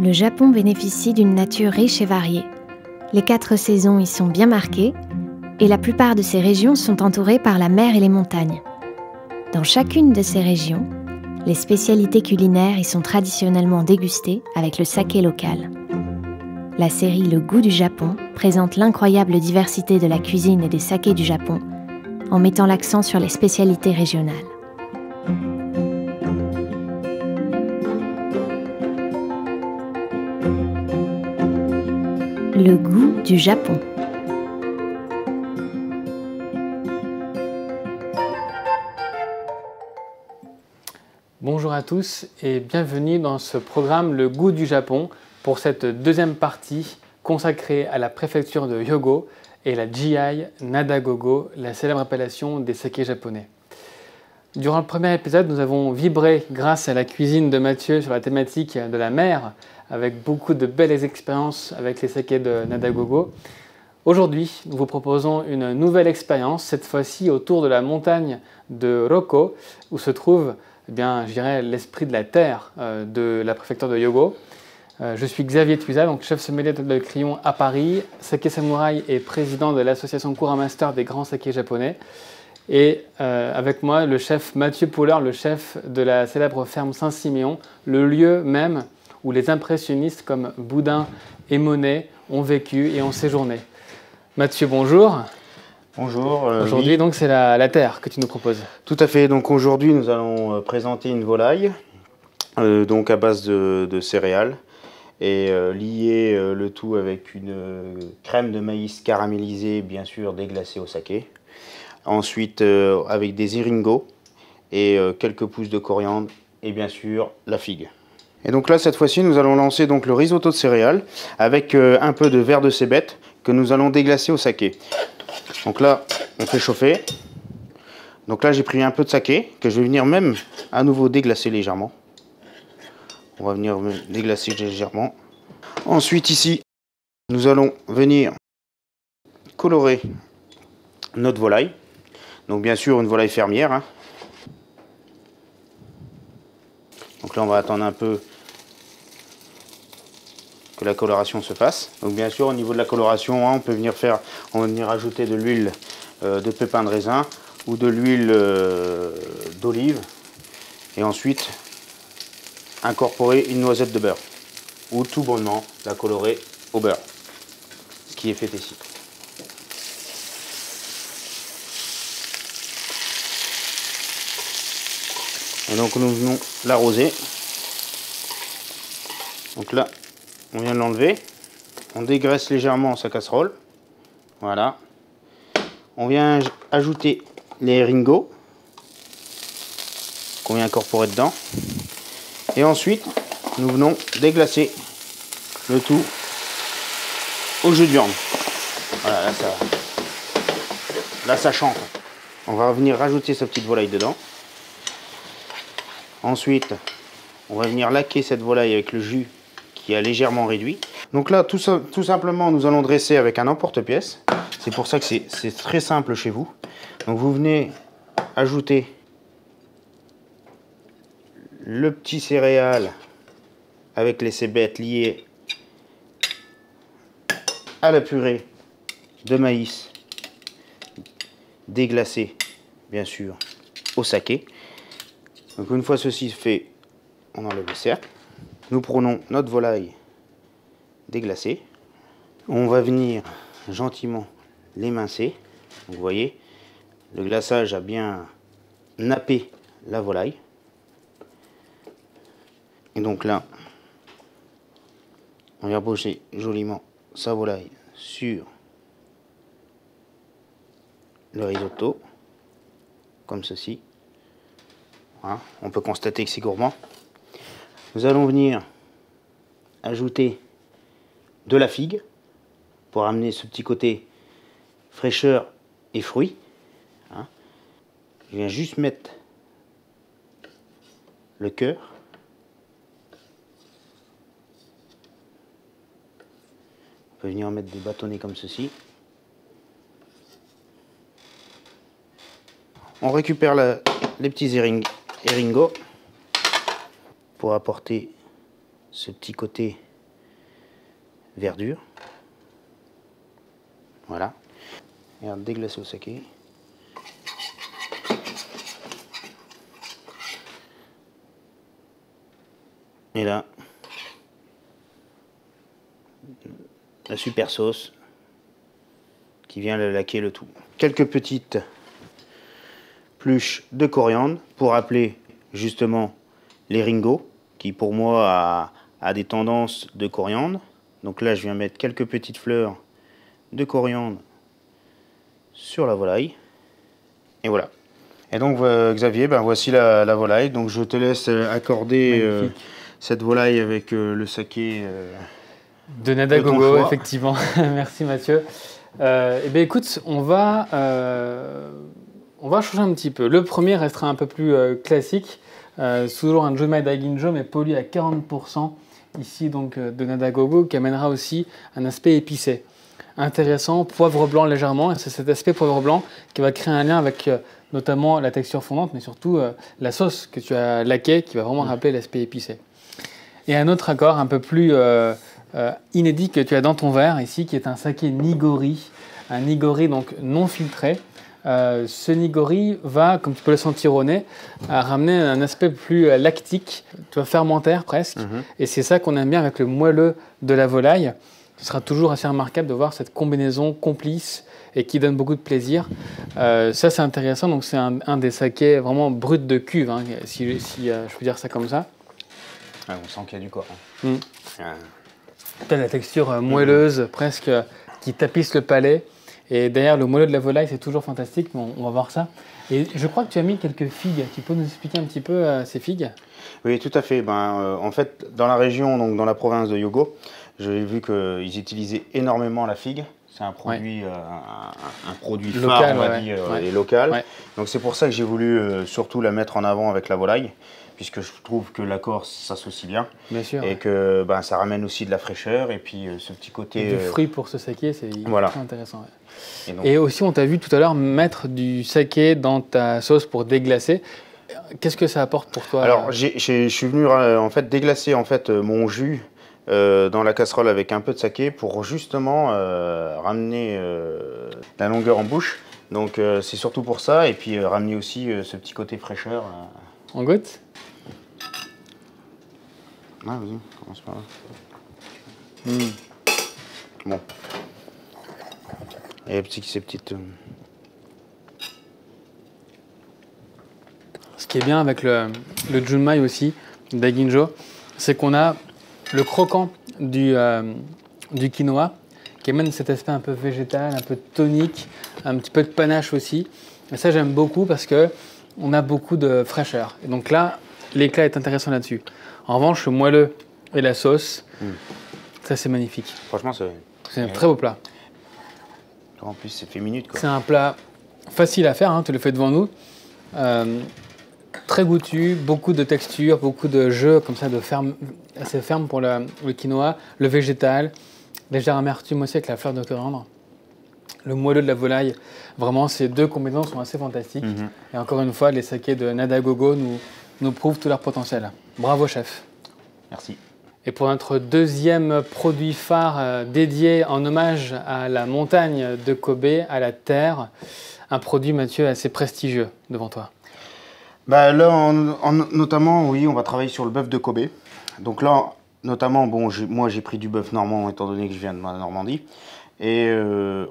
Le Japon bénéficie d'une nature riche et variée. Les 4 saisons y sont bien marquées et la plupart de ces régions sont entourées par la mer et les montagnes. Dans chacune de ces régions, les spécialités culinaires y sont traditionnellement dégustées avec le saké local. La série Le goût du Japon présente l'incroyable diversité de la cuisine et des sakés du Japon en mettant l'accent sur les spécialités régionales. Le goût du Japon. Bonjour à tous et bienvenue dans ce programme Le goût du Japon pour cette deuxième partie consacrée à la préfecture de Hyogo et la GI Nadagogo, la célèbre appellation des sakés japonais. Durant le premier épisode, nous avons vibré grâce à la cuisine de Mathieu sur la thématique de la mer, avec beaucoup de belles expériences avec les sakés de Nadagogo. Aujourd'hui, nous vous proposons une nouvelle expérience, cette fois-ci autour de la montagne de Rokko, où se trouve je dirais l'esprit de la terre de la préfecture de Hyogo. Je suis Xavier Tuisa, donc chef sommelier de Crillon à Paris, saké samouraï et président de l'association Kura Master des grands sakés japonais. Et avec moi, le chef Mathieu Poller, le chef de la célèbre ferme Saint-Siméon, le lieu même où les impressionnistes comme Boudin et Monet ont vécu et ont séjourné. Mathieu, bonjour. Bonjour. Aujourd'hui, oui. donc, c'est la terre que tu nous proposes. Tout à fait. Donc aujourd'hui, nous allons présenter une volaille, donc à base de céréales, et lier le tout avec une crème de maïs caramélisée, bien sûr déglacée au saké. Ensuite, avec des iringots et quelques pousses de coriandre et bien sûr la figue. Et donc là, cette fois-ci, nous allons lancer donc le risotto de céréales avec un peu de verre de cébette que nous allons déglacer au saké. Donc là, on fait chauffer. Donc là, j'ai pris un peu de saké que je vais venir même à nouveau déglacer légèrement. On va venir déglacer légèrement. Ensuite, ici, nous allons venir colorer notre volaille. Donc bien sûr, une volaille fermière, hein. Donc là, on va attendre un peu que la coloration se fasse. Donc bien sûr, au niveau de la coloration, hein, on va venir ajouter de l'huile de pépins de raisin ou de l'huile d'olive. Et ensuite, incorporer une noisette de beurre. Ou tout bonnement la colorer au beurre. Ce qui est fait ici. Et donc nous venons l'arroser. Donc là, on vient de l'enlever. On dégraisse légèrement sa casserole. Voilà. On vient ajouter les ringots qu'on vient incorporer dedans. Et ensuite, nous venons déglacer le tout au jus de viande. Voilà, là ça chante. On va venir rajouter sa petite volaille dedans. Ensuite, on va venir laquer cette volaille avec le jus qui a légèrement réduit. Donc là, tout simplement, nous allons dresser avec un emporte-pièce. C'est pour ça que c'est très simple chez vous. Donc vous venez ajouter le petit céréal avec les cébettes liées à la purée de maïs déglacée, bien sûr, au saké. Donc une fois ceci fait, on enlève le cercle. Nous prenons notre volaille déglacée. On va venir gentiment l'émincer. Vous voyez, le glaçage a bien nappé la volaille. Et donc là, on vient poser joliment sa volaille sur le risotto, comme ceci. Voilà. On peut constater que c'est gourmand. Nous allons venir ajouter de la figue pour amener ce petit côté fraîcheur et fruits. Hein. Je viens juste mettre le cœur. On peut venir mettre des bâtonnets comme ceci. On récupère les petits eringots pour apporter ce petit côté verdure. Voilà. Regarde, déglacé au saké. Et là, la super sauce qui vient le laquer le tout. Quelques petites pluches de coriandre pour rappeler justement les ringots, qui pour moi a des tendances de coriandre. Donc là, je viens mettre quelques petites fleurs de coriandre sur la volaille. Et voilà. Et donc Xavier, ben voici la volaille. Donc je te laisse accorder cette volaille avec le saké de Nadagogo, effectivement. Merci Mathieu. Eh bien écoute, on va changer un petit peu. Le premier restera un peu plus classique, toujours un Junmai Daiginjo, mais poli à 40% ici donc de Nadagogo, qui amènera aussi un aspect épicé. Intéressant, poivre blanc légèrement, et c'est cet aspect poivre blanc qui va créer un lien avec notamment la texture fondante, mais surtout la sauce que tu as laquée, qui va vraiment rappeler l'aspect épicé. Et un autre accord un peu plus inédit que tu as dans ton verre ici, qui est un saké nigori, un nigori donc non filtré. Ce nigori va, comme tu peux le sentir au nez, ramener un aspect plus lactique, tu vois, fermentaire presque. Et c'est ça qu'on aime bien avec le moelleux de la volaille. Ce sera toujours assez remarquable de voir cette combinaison complice et qui donne beaucoup de plaisir. Ça, c'est intéressant. Donc, c'est un des sakés vraiment bruts de cuve, hein, si je peux dire ça comme ça. Ah, on sent qu'il y a du corps. Tu as la texture moelleuse, presque, qui tapisse le palais. Et derrière, le moelleux de la volaille, c'est toujours fantastique. Mais on va voir ça. Et je crois que tu as mis quelques figues. Tu peux nous expliquer un petit peu ces figues? Oui, tout à fait. En fait, dans la région, donc dans la province de Hyogo, j'ai vu qu'ils utilisaient énormément la figue. C'est un produit, un produit phare, local, on va dire, et local. Ouais. Donc c'est pour ça que j'ai voulu surtout la mettre en avant avec la volaille, puisque je trouve que l'accord s'associe bien. Bien sûr. Et que ça ramène aussi de la fraîcheur et puis ce petit côté... Du fruit pour ce saké, c'est très intéressant. Ouais. Donc, et aussi, on t'a vu tout à l'heure mettre du saké dans ta sauce pour déglacer. Qu'est-ce que ça apporte pour toi? Alors, je suis venu en fait déglacer mon jus dans la casserole avec un peu de saké pour justement ramener la longueur en bouche. Donc c'est surtout pour ça et puis ramener aussi ce petit côté fraîcheur. On goûte? Ah vas-y, commence par là. Bon. Et ces petites... Ce qui est bien avec le Junmai aussi, Daiginjo, c'est qu'on a le croquant du quinoa qui amène cet aspect un peu végétal, un peu tonique, un petit peu de panache aussi. Et ça, j'aime beaucoup parce qu'on a beaucoup de fraîcheur. Et donc là, l'éclat est intéressant là-dessus. En revanche, le moelleux et la sauce, ça, c'est magnifique. Franchement, c'est un très beau plat. En plus, c'est fait minute. C'est un plat facile à faire, hein, tu le fais devant nous. Très goûtu, beaucoup de texture, beaucoup de jeu comme ça, assez ferme pour le quinoa, le végétal, légère amertume aussi avec la fleur de coriandre. Le moelleux de la volaille, vraiment ces deux combinaisons sont assez fantastiques. Et encore une fois, les sakés de Nadagogo nous prouvent tout leur potentiel. Bravo chef. Merci. Et pour notre deuxième produit phare dédié en hommage à la montagne de Kobe, à la terre, un produit, Mathieu, assez prestigieux devant toi. Là, notamment, oui, on va travailler sur le bœuf de Kobe. Donc là, notamment, moi j'ai pris du bœuf normand étant donné que je viens de la Normandie. Et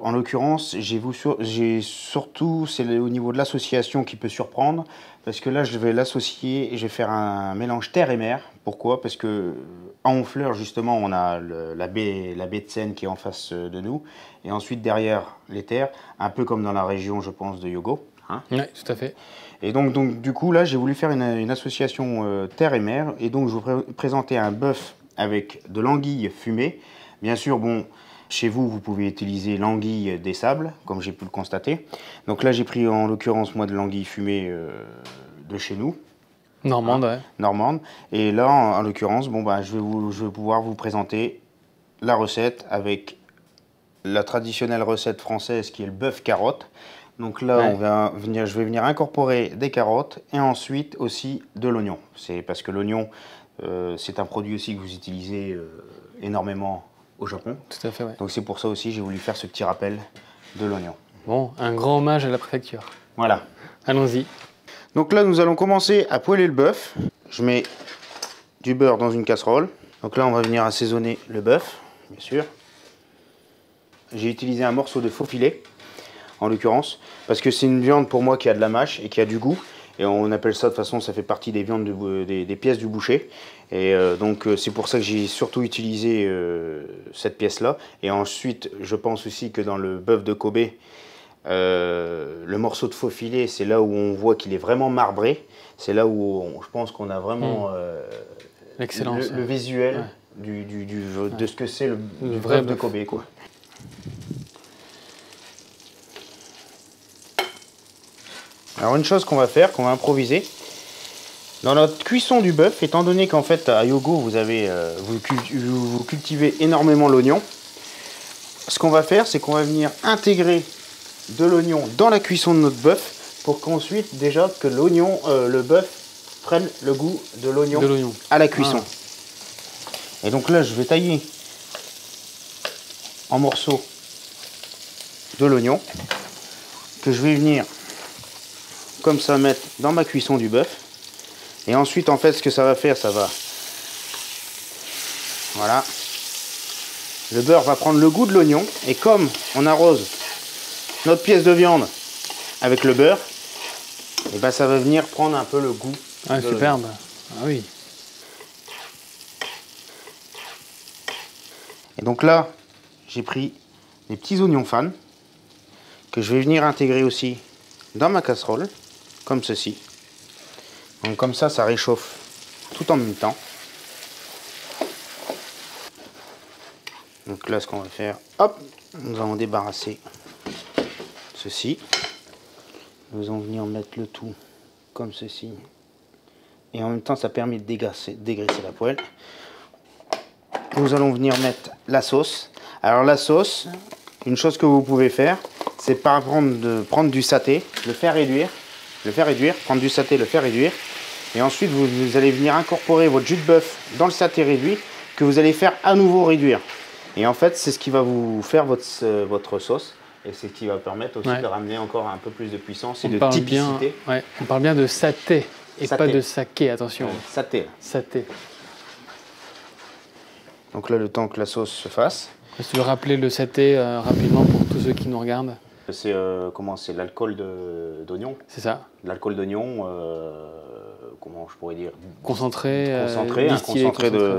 en l'occurrence, j'ai surtout, c'est au niveau de l'association qui peut surprendre, parce que là, je vais l'associer et je vais faire un mélange terre et mer. Pourquoi? Parce que en Honfleur, justement, on a la baie de Seine qui est en face de nous, et ensuite derrière les terres, un peu comme dans la région, je pense, de Hyogo. Hein? Oui, tout à fait. Et donc du coup, là, j'ai voulu faire une association terre et mer, et donc je vous présenter un bœuf avec de l'anguille fumée. Bien sûr, chez vous, vous pouvez utiliser l'anguille des sables, comme j'ai pu le constater. Donc là, j'ai pris en l'occurrence, moi, de l'anguille fumée de chez nous. Normande, ouais. Normande. Et là, en l'occurrence, je vais pouvoir vous présenter la recette avec la traditionnelle recette française qui est le bœuf carotte. Donc là, je vais venir incorporer des carottes et ensuite aussi de l'oignon. C'est parce que l'oignon, c'est un produit aussi que vous utilisez énormément au Japon. Tout à fait, ouais. Donc c'est pour ça aussi j'ai voulu faire ce petit rappel de l'oignon. Bon, un grand hommage à la préfecture. Voilà. Allons-y. Donc là, nous allons commencer à poêler le bœuf. Je mets du beurre dans une casserole. Donc là, on va venir assaisonner le bœuf, bien sûr. J'ai utilisé un morceau de faux filet, en l'occurrence, parce que c'est une viande pour moi qui a de la mâche et qui a du goût. Et on appelle ça, de toute façon, ça fait partie des viandes, des pièces du boucher. Et donc, c'est pour ça que j'ai surtout utilisé cette pièce-là. Et ensuite, je pense aussi que dans le bœuf de Kobe, le morceau de faux filet, c'est là où on voit qu'il est vraiment marbré. C'est là où je pense qu'on a vraiment l'excellence, le visuel de ce que c'est le vrai bœuf de Kobe, quoi. Alors une chose qu'on va faire, qu'on va improviser, dans notre cuisson du bœuf, étant donné qu'en fait à Hyogo vous cultivez énormément l'oignon, ce qu'on va faire, c'est qu'on va venir intégrer de l'oignon dans la cuisson de notre bœuf pour qu'ensuite déjà que le bœuf prenne le goût de l'oignon à la cuisson. Ah. Et donc là, je vais tailler en morceaux de l'oignon que je vais venir comme ça mettre dans ma cuisson du bœuf. Et ensuite, en fait, ce que ça va faire, voilà. Le beurre va prendre le goût de l'oignon. Et comme on arrose notre pièce de viande avec le beurre, et ben ça va venir prendre un peu le goût. Ah, superbe. Ah oui. Et donc là, j'ai pris des petits oignons fans que je vais venir intégrer aussi dans ma casserole, comme ceci. Donc comme ça réchauffe tout en même temps. Donc là, ce qu'on va faire, hop, nous allons débarrasser ceci. Nous allons venir mettre le tout comme ceci. Et en même temps, ça permet de dégraisser la poêle. Nous allons venir mettre la sauce. Alors la sauce, une chose que vous pouvez faire, c'est prendre du saté, le faire réduire, prendre du saté, le faire réduire. Et ensuite, vous allez venir incorporer votre jus de bœuf dans le saté réduit que vous allez faire à nouveau réduire. Et en fait, c'est ce qui va vous faire votre sauce. Et c'est ce qui va permettre aussi de ramener encore un peu plus de puissance et de typicité. On parle bien de saté et pas de saké, attention. Saté. Saté. Donc là, le temps que la sauce se fasse. Est-ce que tu veux rappeler le saté rapidement pour tous ceux qui nous regardent? C'est l'alcool d'oignon. C'est ça. L'alcool d'oignon, comment je pourrais dire, concentré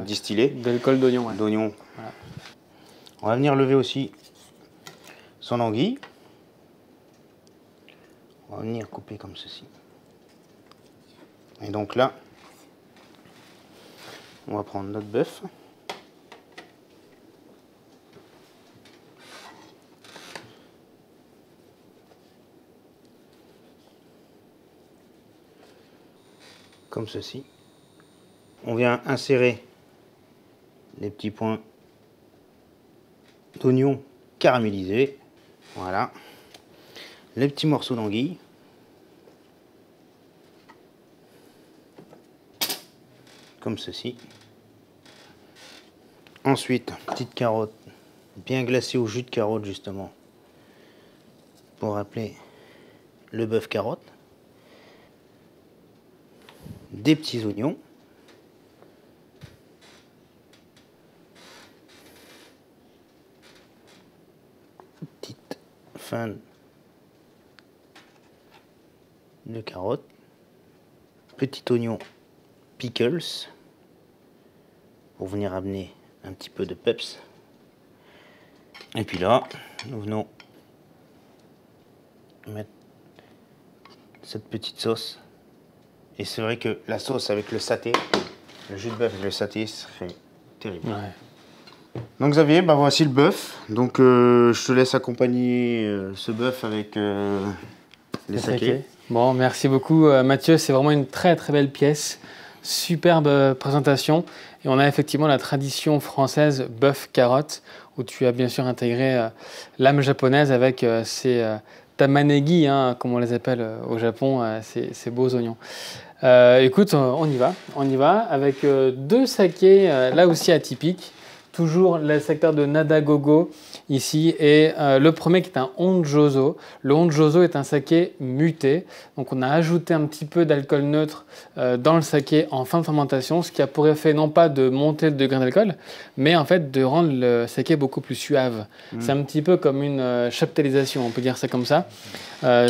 distillé. D'alcool d'oignon. Ouais. D'oignon. Voilà. On va venir lever aussi son anguille. On va venir couper comme ceci. Et donc là, on va prendre notre bœuf. Comme ceci. On vient insérer les petits points d'oignon caramélisés. Voilà. Les petits morceaux d'anguille. Comme ceci. Ensuite, petite carotte bien glacée au jus de carotte justement pour rappeler le bœuf carotte. Des petits oignons. Petite fin de carotte. Petit oignon pickles pour venir amener un petit peu de peps. Et puis là, nous venons mettre cette petite sauce. Et c'est vrai que la sauce avec le saté, le jus de bœuf avec le saté, serait terrible. Ouais. Donc Xavier, bah voici le bœuf. Donc je te laisse accompagner ce bœuf avec les sakés. Bon, merci beaucoup Mathieu, c'est vraiment une très très belle pièce. Superbe présentation. Et on a effectivement la tradition française bœuf-carotte, où tu as bien sûr intégré l'âme japonaise avec ces tamanegi, hein, comme on les appelle au Japon, ces beaux oignons. Écoute, on y va avec deux sakés, là aussi atypiques, toujours le secteur de Nada-Gogo ici, et le premier qui est un Honjozo. Le Honjozo est un saké muté, donc on a ajouté un petit peu d'alcool neutre dans le saké en fin de fermentation, ce qui a pour effet non pas de monter le degré d'alcool, mais en fait de rendre le saké beaucoup plus suave. C'est un petit peu comme une chaptalisation, on peut dire ça comme ça.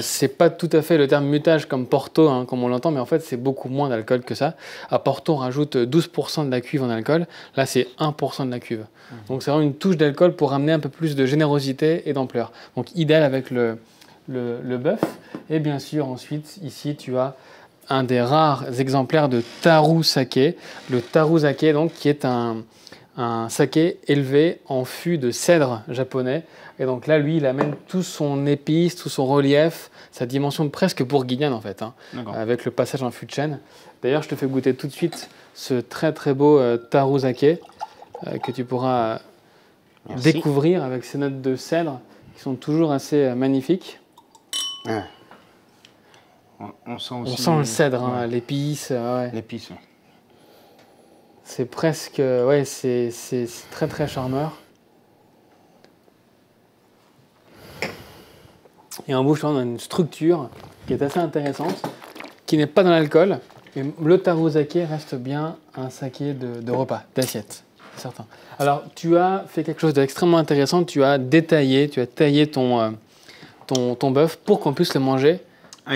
C'est pas tout à fait le terme mutage comme Porto, hein, comme on l'entend, mais en fait c'est beaucoup moins d'alcool que ça. À Porto, on rajoute 12% de la cuve en alcool, là c'est 1% de la cuve. Donc c'est vraiment une touche d'alcool pour amener un peu plus de générosité et d'ampleur. Donc idéal avec le bœuf. Et bien sûr ensuite, ici tu as un des rares exemplaires de Taru Sake. Le Taru Sake, donc, qui est un saké élevé en fût de cèdre japonais. Et donc là, lui, il amène tout son épice, tout son relief, sa dimension presque bourguignonne en fait, hein, avec le passage en fût de chêne. D'ailleurs, je te fais goûter tout de suite ce très très beau Taru Sake que tu pourras découvrir avec ces notes de cèdre qui sont toujours assez magnifiques. Ah. On sent aussi... On sent le cèdre, hein, l'épice. Ouais. L'épice, oui. C'est presque... Ouais, c'est très très charmeur. Et en bouche, on a une structure qui est assez intéressante, qui n'est pas dans l'alcool. Et le Taru Sake reste bien un saké de repas, d'assiette, c'est certain. Alors, tu as fait quelque chose d'extrêmement intéressant. Tu as taillé ton bœuf pour qu'on puisse le manger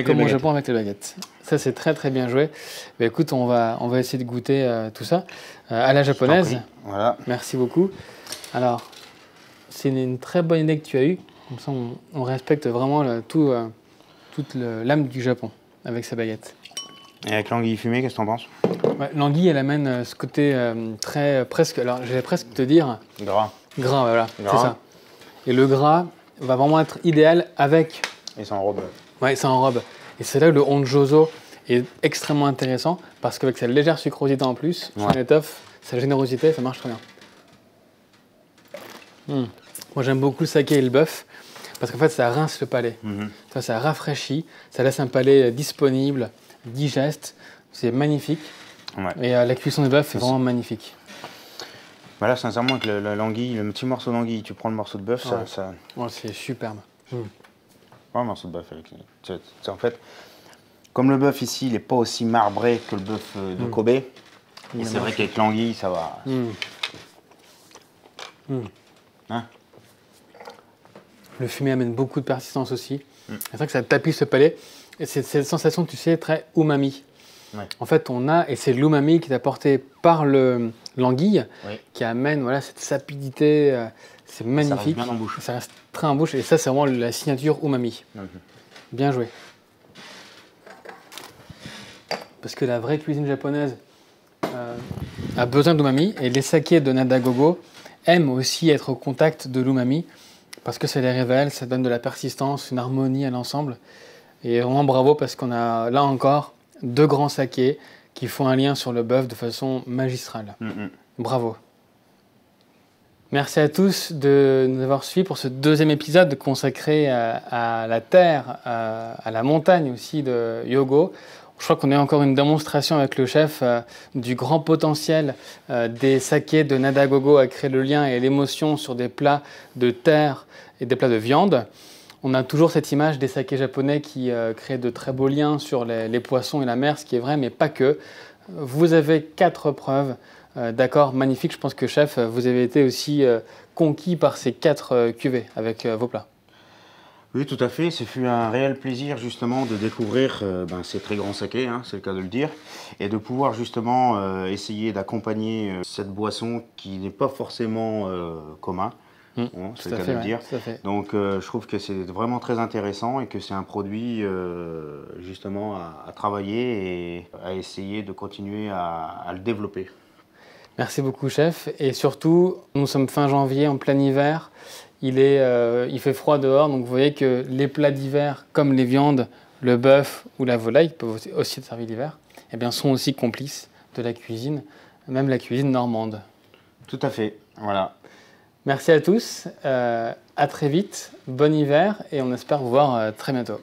comme au Japon avec les baguettes. Ça, c'est très très bien joué. Mais écoute, on va essayer de goûter tout ça à la japonaise. Voilà. Merci beaucoup. Alors, c'est une très bonne idée que tu as eue. Comme ça, on respecte vraiment toute l'âme du Japon avec sa baguette. Et avec l'anguille fumée, qu'est-ce que t'en penses? Ouais, l'anguille, elle amène ce côté très presque, alors j'allais presque te dire... Gras. Gras, voilà, c'est ça. Et le gras va vraiment être idéal avec... Et ça enrobe. Ouais, ça enrobe. Et c'est là où le Honjozo est extrêmement intéressant, parce qu'avec sa légère sucrosité en plus, son étoffe, sa générosité, ça marche très bien. Moi, j'aime beaucoup le saké et le bœuf, parce qu'en fait, ça rince le palais. Ça rafraîchit, ça laisse un palais disponible, digeste. C'est magnifique. Ouais. Et la cuisson du bœuf est vraiment magnifique. Voilà, sincèrement, avec l'anguille, le petit morceau d'anguille, tu prends le morceau de bœuf, ça... Ouais, c'est superbe. Un morceau de bœuf. En fait, comme le bœuf ici, il n'est pas aussi marbré que le bœuf de Kobe. Et c'est vrai qu'avec l'anguille, ça va... Hein? Le fumet amène beaucoup de persistance aussi. C'est vrai que ça tapisse le palais. Et c'est cette sensation, tu sais, très umami. Ouais. En fait, on a, et c'est l'umami qui est apporté par l'anguille, qui amène voilà, cette sapidité. C'est magnifique. Ça reste bien en bouche. Ça reste très en bouche. Et ça, c'est vraiment la signature umami. Bien joué. Parce que la vraie cuisine japonaise a besoin d'umami. Et les sakés de Nada-Gogo aiment aussi être au contact de l'umami. Parce que ça les révèle, ça donne de la persistance, une harmonie à l'ensemble. Et vraiment bravo parce qu'on a là encore 2 grands sakés qui font un lien sur le bœuf de façon magistrale. Bravo. Merci à tous de nous avoir suivis pour ce 2e épisode consacré à la terre, à la montagne aussi de Hyogo. Je crois qu'on a encore une démonstration avec le chef du grand potentiel des sakés de Nada-Gogo à créer le lien et l'émotion sur des plats de terre et des plats de viande. On a toujours cette image des sakés japonais qui créent de très beaux liens sur les poissons et la mer, ce qui est vrai, mais pas que. Vous avez 4 preuves d'accords magnifiques. Je pense que, chef, vous avez été aussi conquis par ces 4 cuvées avec vos plats. Oui, tout à fait. Ce fut un réel plaisir, justement, de découvrir ces très grands sakés, hein, c'est le cas de le dire, et de pouvoir, justement, essayer d'accompagner cette boisson qui n'est pas forcément commun. C'est le cas de le dire. Donc je trouve que c'est vraiment très intéressant et que c'est un produit justement à travailler et à essayer de continuer à le développer. Merci beaucoup, chef. Et surtout, nous sommes fin janvier, en plein hiver. Il fait froid dehors, donc vous voyez que les plats d'hiver, comme les viandes, le bœuf ou la volaille, qui peuvent aussi être servis l'hiver, eh bien, sont aussi complices de la cuisine, même la cuisine normande. Tout à fait, voilà. Merci à tous, à très vite, bon hiver et on espère vous voir très bientôt.